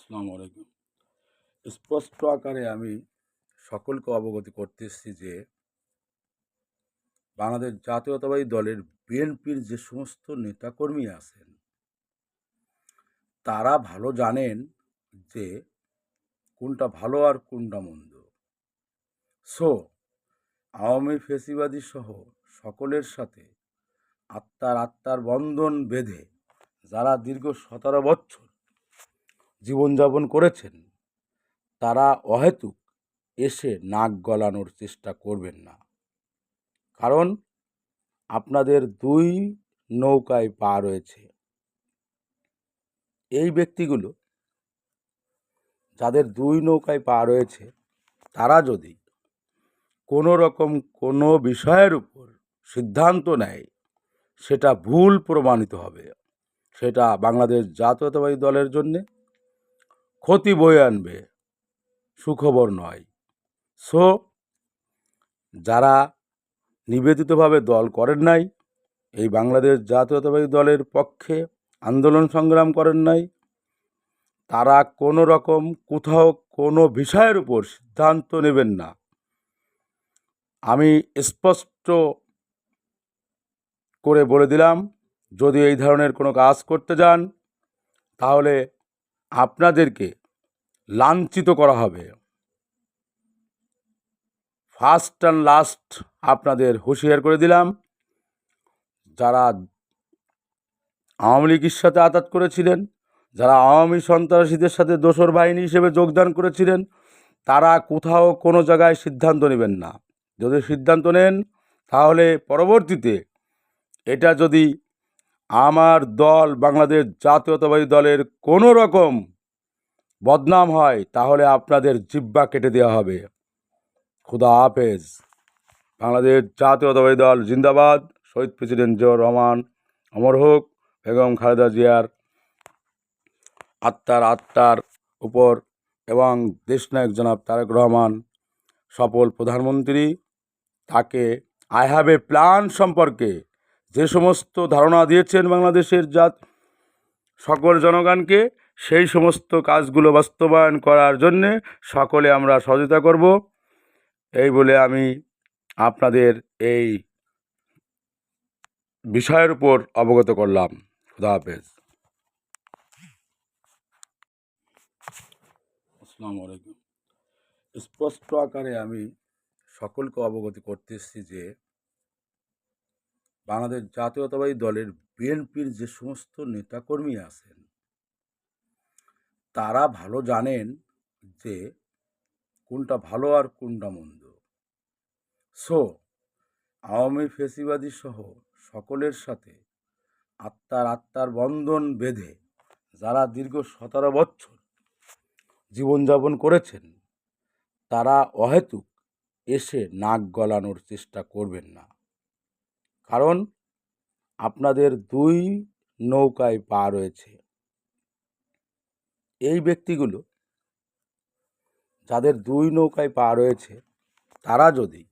আসসালামু আলাইকুম। স্পষ্ট আকারে আমি সকলকে অবগত করতেছি যে বাংলাদেশ জাতীয়তাবাদী দলের বিএনপির যে সমস্ত নেতাকর্মী আছেন তারা ভালো জানেন যে কোনটা ভালো আর কোনটা মন্দ। সো আওয়ামী ফ্যাসিবাদী সহ সকলের সাথে আত্মার বন্ধন বেঁধে যারা দীর্ঘ 17 বছর জীবনযাপন করেছেন তারা অহেতুক এসে নাক গলানোর চেষ্টা করবেন না। কারণ আপনাদের দুই নৌকায় পা রয়েছে। এই ব্যক্তিগুলো যাদের দুই নৌকায় পা রয়েছে তারা যদি কোনো রকম কোনো বিষয়ের উপর সিদ্ধান্ত নেয় সেটা ভুল প্রমাণিত হবে, সেটা বাংলাদেশ জাতীয়তাবাদী দলের জন্যে ক্ষতি বয়ে আনবে, সুখবর নয়। সো যারা নিবেদিতভাবে দল করেন নাই, এই বাংলাদেশ জাতীয়তাবাদী দলের পক্ষে আন্দোলন সংগ্রাম করেন নাই, তারা কোনো রকম কোথাও কোনো বিষয়ের উপর সিদ্ধান্ত নেবেন না। আমি স্পষ্ট করে বলে দিলাম, যদি এই ধরনের কোনো কাজ করতে যান তাহলে আপনাদেরকে লাঞ্ছিত করা হবে। ফার্স্ট অ্যান্ড লাস্ট আপনাদের হুঁশিয়ার করে দিলাম। যারা আওয়ামী লীগের সাথে আঁতাত করেছিলেন, যারা আওয়ামী সন্ত্রাসীদের সাথে দোসর বাহিনী হিসেবে যোগদান করেছিলেন, তারা কোথাও কোনো জায়গায় সিদ্ধান্ত নেবেন না। যদি সিদ্ধান্ত নেন তাহলে পরবর্তীতে এটা যদি আমার দল বাংলাদেশ জাতীয়তাবাদী দলের কোনো রকম বদনাম হয় তাহলে আপনাদের জিহ্বা কেটে দেওয়া হবে। খুদা হাফেজ। বাংলাদেশ জাতীয়তাবাদী দল জিন্দাবাদ। শহীদ প্রেসিডেন্ট জিয়াউর রহমান অমর হোক। বেগম খালেদা জিয়ার আত্মার উপর এবং দেশনায়ক জনাব তারেক রহমান সফল প্রধানমন্ত্রী, তাকে আই হ্যাভ এ প্ল্যান সম্পর্কে যে সমস্ত ধারণা দিয়েছেন বাংলাদেশের সকল জনগণকে, সেই সমস্ত কাজগুলো বাস্তবায়ন করার জন্যে সকলে আমরা সহযোগিতা করব। এই বলে আমি আপনাদের এই বিষয়ের উপর অবগত করলাম। খুদা হাফেজ। আসসালামু আলাইকুম। স্পষ্ট আকারে আমি সকলকে অবগত করতেছি যে বাংলাদেশ জাতীয়তাবাদী দলের বিএনপির যে সমস্ত নেতাকর্মী আছেন তারা ভালো জানেন যে কোনটা ভালো আর কোনটা মন্দ। সো আওয়ামী ফ্যাসিবাদী সহ সকলের সাথে আত্মার বন্ধন বেঁধে যারা দীর্ঘ 17 বছর জীবনযাপন করেছেন তারা অহেতুক এসে নাক গলানোর চেষ্টা করবেন না। কারণ আপনাদের দুই নৌকায় পা রয়েছে। এই ব্যক্তিগুলো যাদের দুই নৌকায় পা রয়েছে তারা যদি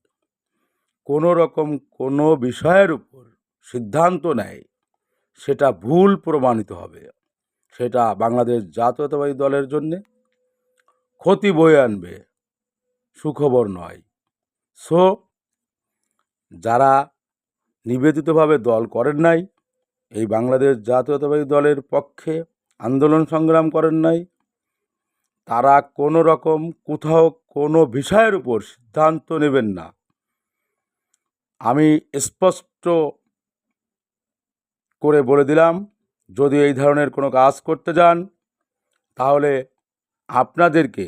কোনো রকম কোনো বিষয়ের উপর সিদ্ধান্ত নেয় সেটা ভুল প্রমাণিত হবে, সেটা বাংলাদেশ জাতীয়তাবাদী দলের জন্যে ক্ষতি বয়ে আনবে, সুখবর নয়। সো যারা নিবেদিতভাবে দল করেন নাই, এই বাংলাদেশ জাতীয়তাবাদী দলের পক্ষে আন্দোলন সংগ্রাম করেন নাই, তারা কোনো রকম কোথাও কোনো বিষয়ের উপর সিদ্ধান্ত নেবেন না। আমি স্পষ্ট করে বলে দিলাম, যদি এই ধরনের কোনো কাজ করতে যান তাহলে আপনাদেরকে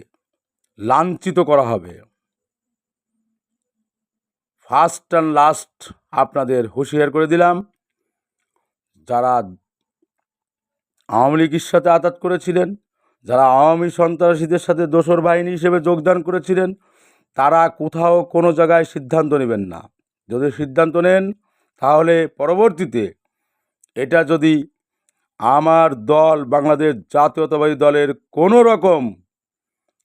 লাঞ্ছিত করা হবে। ফার্স্ট অ্যান্ড লাস্ট আপনাদের হুঁশিয়ার করে দিলাম। যারা আওয়ামী লীগের সাথে আঁতাত করেছিলেন, যারা আওয়ামী সন্ত্রাসীদের সাথে দোসর বাহিনী হিসেবে যোগদান করেছিলেন, তারা কোথাও কোনো জায়গায় সিদ্ধান্ত নেবেন না। যদি সিদ্ধান্ত নেন তাহলে পরবর্তীতে এটা যদি আমার দল বাংলাদেশ জাতীয়তাবাদী দলের কোনো রকম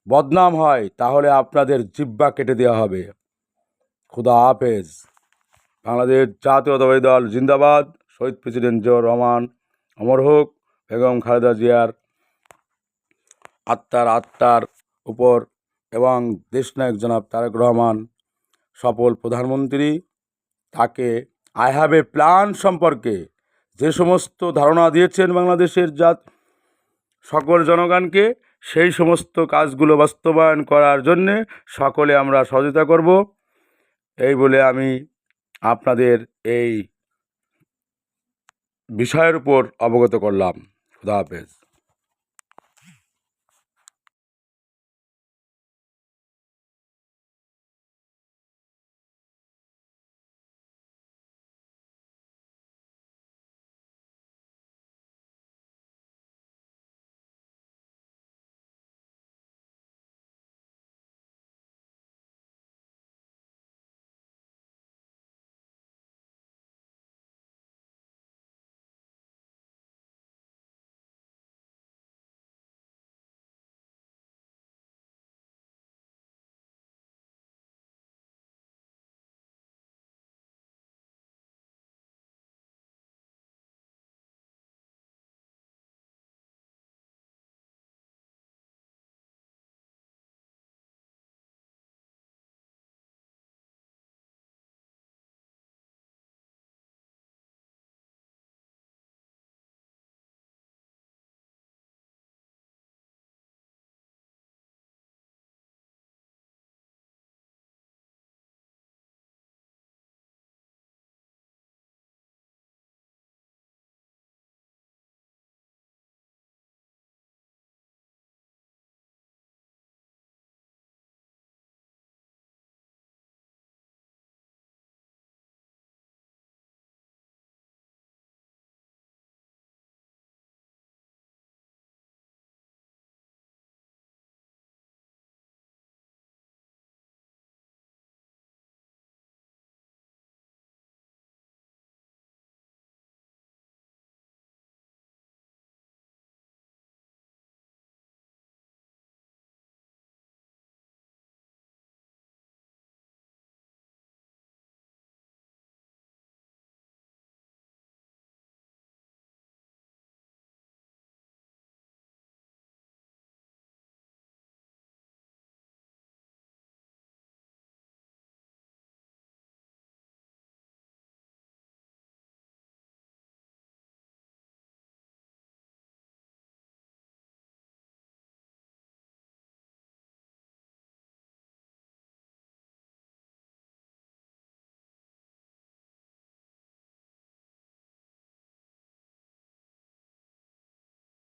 বদনাম হয় তাহলে আপনাদের জিহ্বা কেটে দেওয়া হবে। খুদা হাফেজ। বাংলাদেশ জাতীয়তাবাদী দল জিন্দাবাদ। শহীদ প্রেসিডেন্ট জিয়াউর রহমান অমর হোক। বেগম খালেদা জিয়ার আত্মার উপর এবং দেশনায়ক জনাব তারেক রহমান সফল প্রধানমন্ত্রী, তাকে আই হ্যাভ এ প্ল্যান সম্পর্কে যে সমস্ত ধারণা দিয়েছেন বাংলাদেশের সকল জনগণকে, সেই সমস্ত কাজগুলো বাস্তবায়ন করার জন্যে সকলে আমরা সহযোগিতা করব, এই বলে আমি আপনাদের এই বিষয়ের উপর অবগত করলাম। খুদা হাফেজ।